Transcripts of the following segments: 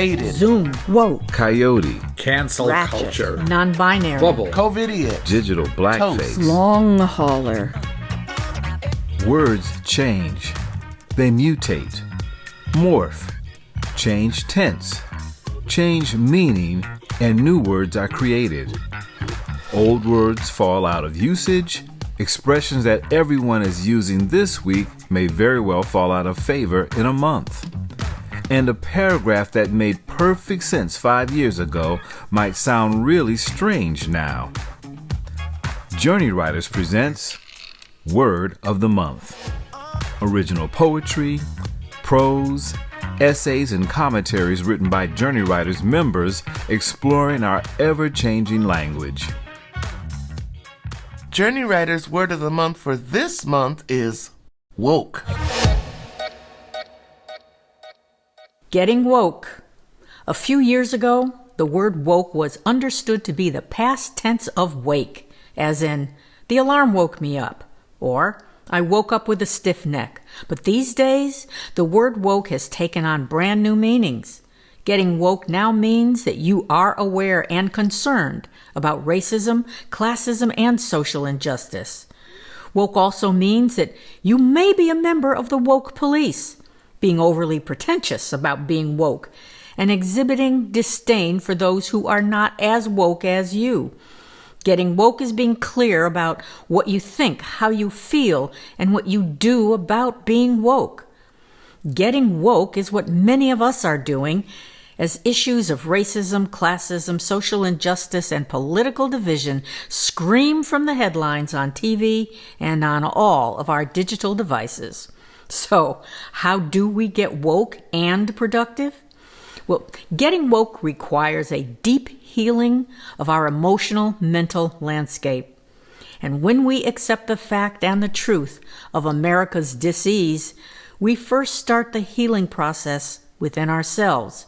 faded, Zoom, woke, coyote, cancel ratchet, culture, non-binary, bubble, COVIDiot, digital blackface. long hauler, Words change. They mutate, morph, change tense, change meaning, and new words are created. Old words fall out of usage. Expressions that everyone is using this week may very well fall out of favor in a month. And a paragraph that made perfect sense 5 years ago might sound really strange now. Journey Writers presents Word of the Month. Original poetry, prose, essays, and commentaries written by Journey Writers members exploring our ever-changing language. Journey Writers' word of the month for this month is woke. getting woke. A few years ago, the word woke was understood to be the past tense of wake, as in, the alarm woke me up, or I woke up with a stiff neck. But these days, the word woke has taken on brand new meanings. Getting woke now means that you are aware and concerned about racism, classism, and social injustice. Woke also means that you may be a member of the woke police, being overly pretentious about being woke, and exhibiting disdain for those who are not as woke as you. Getting woke is being clear about what you think, how you feel, and what you do about being woke. Getting woke is what many of us are doing as issues of racism, classism, social injustice, and political division scream from the headlines on TV and on all of our digital devices. So, how do we get woke and productive? Well, getting woke requires a deep healing of our emotional, mental landscape. And when we accept the fact and the truth of America's dis-ease, we first start the healing process within ourselves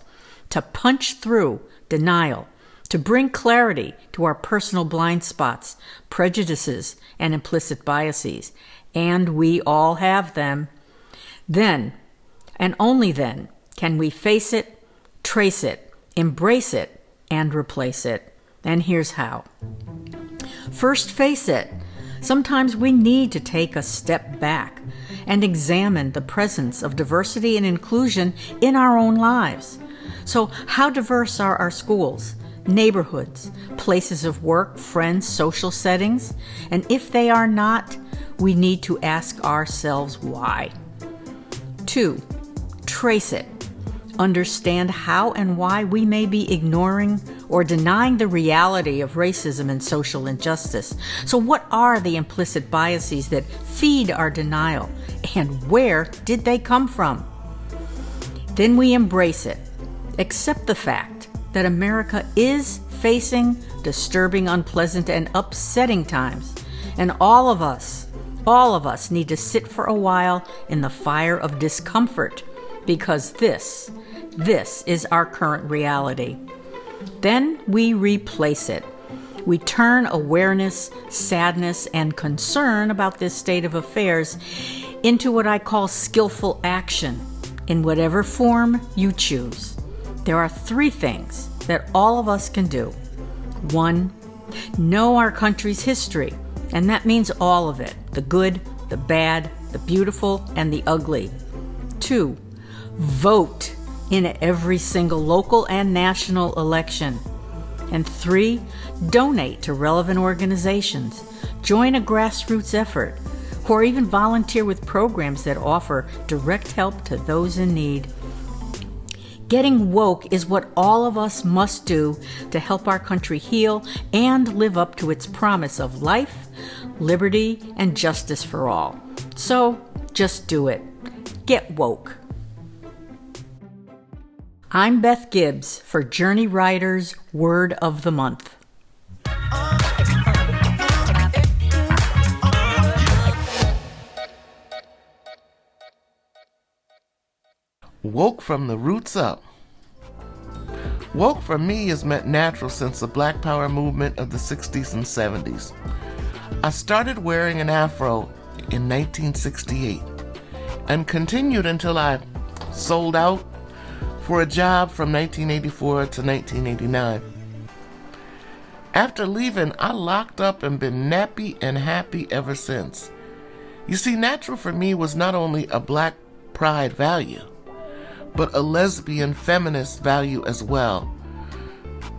to punch through denial, to bring clarity to our personal blind spots, prejudices, and implicit biases. And we all have them. Then, and only then, can we face it, trace it, embrace it, and replace it. And here's how. First, face it. Sometimes we need to take a step back and examine the presence of diversity and inclusion in our own lives. So, how diverse are our schools, neighborhoods, places of work, friends, social settings? And if they are not, we need to ask ourselves why. 2, trace it. Understand how and why we may be ignoring or denying the reality of racism and social injustice. So what are the implicit biases that feed our denial, and where did they come from? Then we embrace it. Accept the fact that America is facing disturbing, unpleasant, and upsetting times, and all of us need to sit for a while in the fire of discomfort, because this is our current reality. Then we replace it. We turn awareness, sadness, and concern about this state of affairs into what I call skillful action, in whatever form you choose. There are 3 things that all of us can do. 1, know our country's history, and that means all of it, the good, the bad, the beautiful, and the ugly. 2, vote in every single local and national election. And 3, donate to relevant organizations, join a grassroots effort, or even volunteer with programs that offer direct help to those in need. Getting woke is what all of us must do to help our country heal and live up to its promise of life, liberty, and justice for all. So, just do it. Get woke. I'm Beth Gibbs for Journey Writers' Word of the Month. Woke from the roots up. Woke for me has meant natural since the Black Power movement of the 60s and 70s. I started wearing an afro in 1968 and continued until I sold out, for a job from 1984 to 1989. After leaving, I locked up and been nappy and happy ever since. You see, natural for me was not only a black pride value, but a lesbian feminist value as well.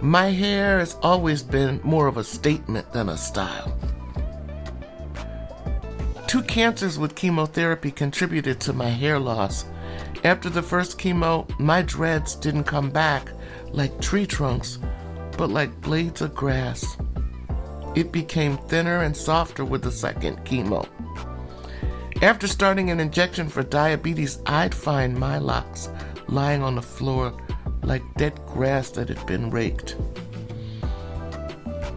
My hair has always been more of a statement than a style. 2 cancers with chemotherapy contributed to my hair loss. After the first chemo, my dreads didn't come back like tree trunks, but like blades of grass. It became thinner and softer with the second chemo. After starting an injection for diabetes, I'd find my locks lying on the floor like dead grass that had been raked.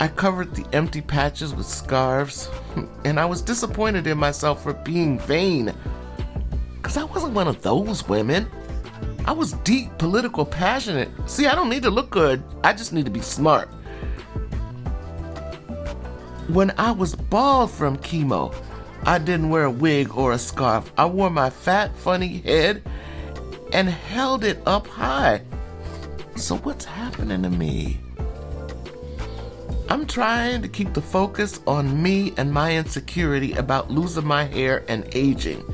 I covered the empty patches with scarves, and I was disappointed in myself for being vain, because I wasn't one of those women. I was deep, political, passionate. See, I don't need to look good. I just need to be smart. When I was bald from chemo, I didn't wear a wig or a scarf. I wore my fat, funny head and held it up high. So what's happening to me? I'm trying to keep the focus on me and my insecurity about losing my hair and aging.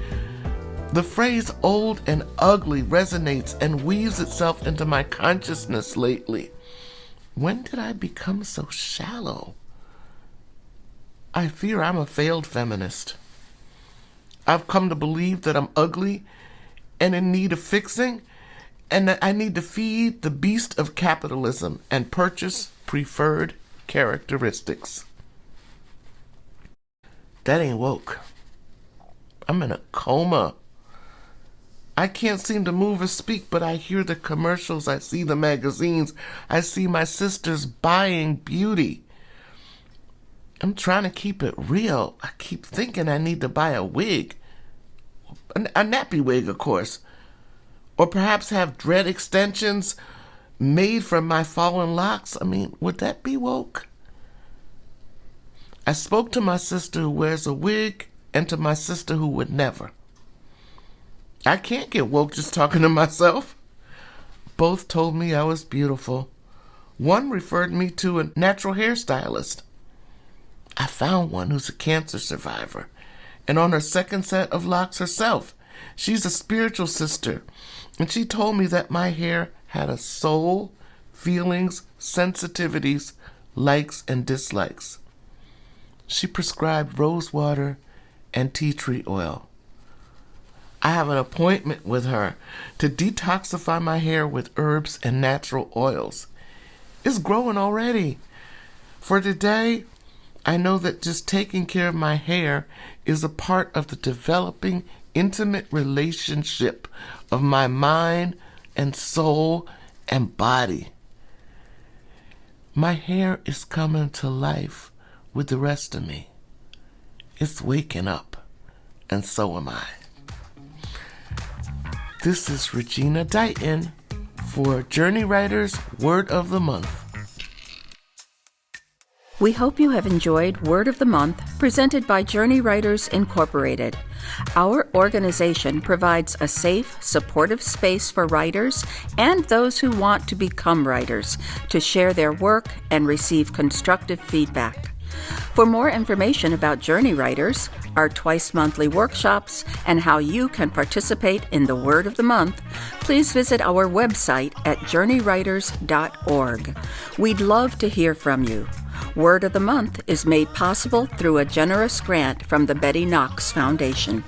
The phrase old and ugly resonates and weaves itself into my consciousness lately. When did I become so shallow? I fear I'm a failed feminist. I've come to believe that I'm ugly and in need of fixing, and that I need to feed the beast of capitalism and purchase preferred characteristics. That ain't woke. I'm in a coma. I can't seem to move or speak, but I hear the commercials, I see the magazines, I see my sisters buying beauty. I'm trying to keep it real. I keep thinking I need to buy a wig. A nappy wig, of course. Or perhaps have dread extensions made from my fallen locks. I mean, would that be woke? I spoke to my sister who wears a wig and to my sister who would never. I can't get woke just talking to myself. Both told me I was beautiful. One referred me to a natural hairstylist. I found one who's a cancer survivor, and on her second set of locks herself. She's a spiritual sister, and she told me that my hair had a soul, feelings, sensitivities, likes and dislikes. She prescribed rose water and tea tree oil. I have an appointment with her to detoxify my hair with herbs and natural oils. It's growing already. For today, I know that just taking care of my hair is a part of the developing intimate relationship of my mind and soul and body. My hair is coming to life with the rest of me. It's waking up, and so am I. This is Regina Dighton for Journey Writers Word of the Month. We hope you have enjoyed Word of the Month, presented by Journey Writers Incorporated. Our organization provides a safe, supportive space for writers and those who want to become writers to share their work and receive constructive feedback. For more information about Journey Writers, our twice-monthly workshops, and how you can participate in the Word of the Month, please visit our website at journeywriters.org. We'd love to hear from you. Word of the Month is made possible through a generous grant from the Betty Knox Foundation.